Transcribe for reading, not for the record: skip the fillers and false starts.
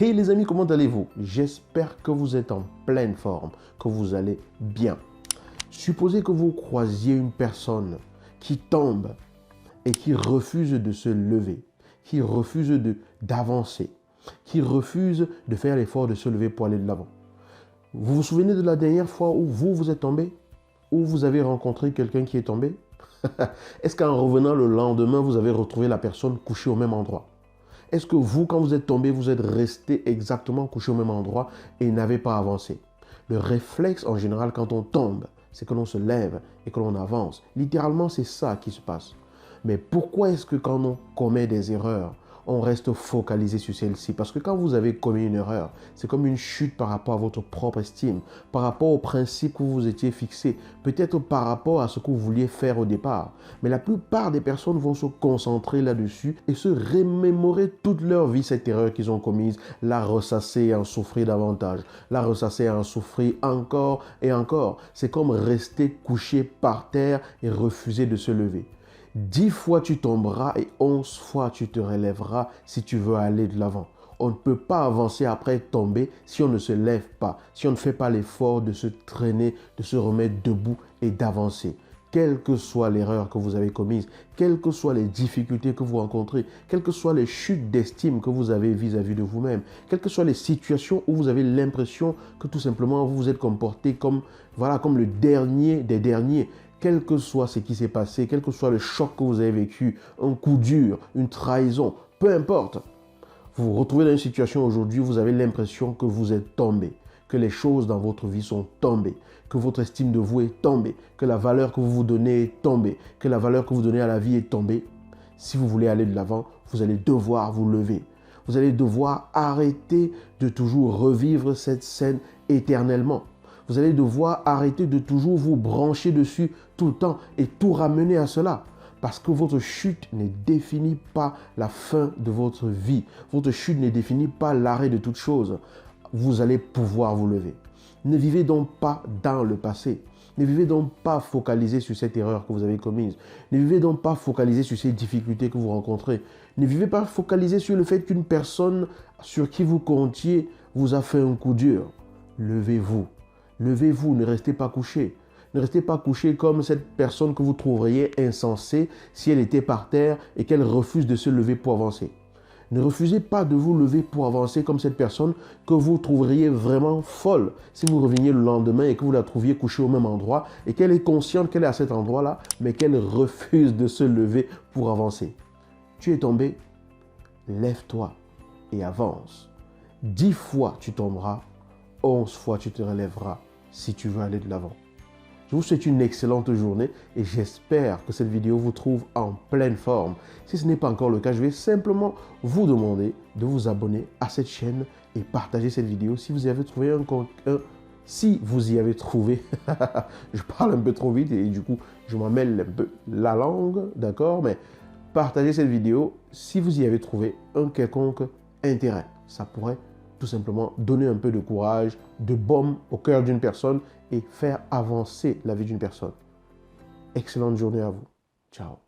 Hey les amis, comment allez-vous? J'espère que vous êtes en pleine forme, que vous allez bien. Supposez que vous croisiez une personne qui tombe et qui refuse de se lever, qui refuse d'avancer, qui refuse de faire l'effort de se lever pour aller de l'avant. Vous vous souvenez de la dernière fois où vous êtes tombé? Où vous avez rencontré quelqu'un qui est tombé? Est-ce qu'en revenant le lendemain, vous avez retrouvé la personne couchée au même endroit? Est-ce que vous, quand vous êtes tombé, vous êtes resté exactement couché au même endroit et n'avez pas avancé? Le réflexe, en général, quand on tombe, c'est que l'on se lève et que l'on avance. Littéralement, c'est ça qui se passe. Mais pourquoi est-ce que quand on commet des erreurs, on reste focalisé sur celle-ci? Parce que quand vous avez commis une erreur, c'est comme une chute par rapport à votre propre estime, par rapport au principe que vous vous étiez fixé, peut-être par rapport à ce que vous vouliez faire au départ. Mais la plupart des personnes vont se concentrer là-dessus et se remémorer toute leur vie cette erreur qu'ils ont commise, la ressasser et en souffrir davantage, la ressasser et en souffrir encore et encore. C'est comme rester couché par terre et refuser de se lever. 10 fois tu tomberas et 11 fois tu te relèveras si tu veux aller de l'avant. On ne peut pas avancer après tomber si on ne se lève pas, si on ne fait pas l'effort de se traîner, de se remettre debout et d'avancer. Quelle que soit l'erreur que vous avez commise, quelles que soient les difficultés que vous rencontrez, quelles que soient les chutes d'estime que vous avez vis-à-vis de vous-même, quelles que soient les situations où vous avez l'impression que tout simplement vous vous êtes comporté comme le dernier des derniers, quel que soit ce qui s'est passé, quel que soit le choc que vous avez vécu, un coup dur, une trahison, peu importe. Vous vous retrouvez dans une situation aujourd'hui où vous avez l'impression que vous êtes tombé, que les choses dans votre vie sont tombées, que votre estime de vous est tombée, que la valeur que vous vous donnez est tombée, que la valeur que vous donnez à la vie est tombée. Si vous voulez aller de l'avant, vous allez devoir vous lever. Vous allez devoir arrêter de toujours revivre cette scène éternellement. Vous allez devoir arrêter de toujours vous brancher dessus tout le temps et tout ramener à cela. Parce que votre chute ne définit pas la fin de votre vie. Votre chute ne définit pas l'arrêt de toute chose. Vous allez pouvoir vous lever. Ne vivez donc pas dans le passé. Ne vivez donc pas focalisé sur cette erreur que vous avez commise. Ne vivez donc pas focalisé sur ces difficultés que vous rencontrez. Ne vivez pas focalisé sur le fait qu'une personne sur qui vous comptiez vous a fait un coup dur. Levez-vous. Levez-vous, ne restez pas couché. Ne restez pas couché comme cette personne que vous trouveriez insensée si elle était par terre et qu'elle refuse de se lever pour avancer. Ne refusez pas de vous lever pour avancer comme cette personne que vous trouveriez vraiment folle si vous reveniez le lendemain et que vous la trouviez couchée au même endroit et qu'elle est consciente qu'elle est à cet endroit-là, mais qu'elle refuse de se lever pour avancer. Tu es tombé, lève-toi et avance. 10 fois tu tomberas, 11 fois tu te relèveras si tu veux aller de l'avant. Je vous souhaite une excellente journée et j'espère que cette vidéo vous trouve en pleine forme. Si ce n'est pas encore le cas, je vais simplement vous demander de vous abonner à cette chaîne et partager cette vidéo si vous y avez trouvé si vous y avez trouvé, je parle un peu trop vite et du coup je m'en mêle un peu la langue, d'accord, mais partagez cette vidéo si vous y avez trouvé un quelconque intérêt. Ça pourrait tout simplement donner un peu de courage, de baume au cœur d'une personne et faire avancer la vie d'une personne. Excellente journée à vous. Ciao.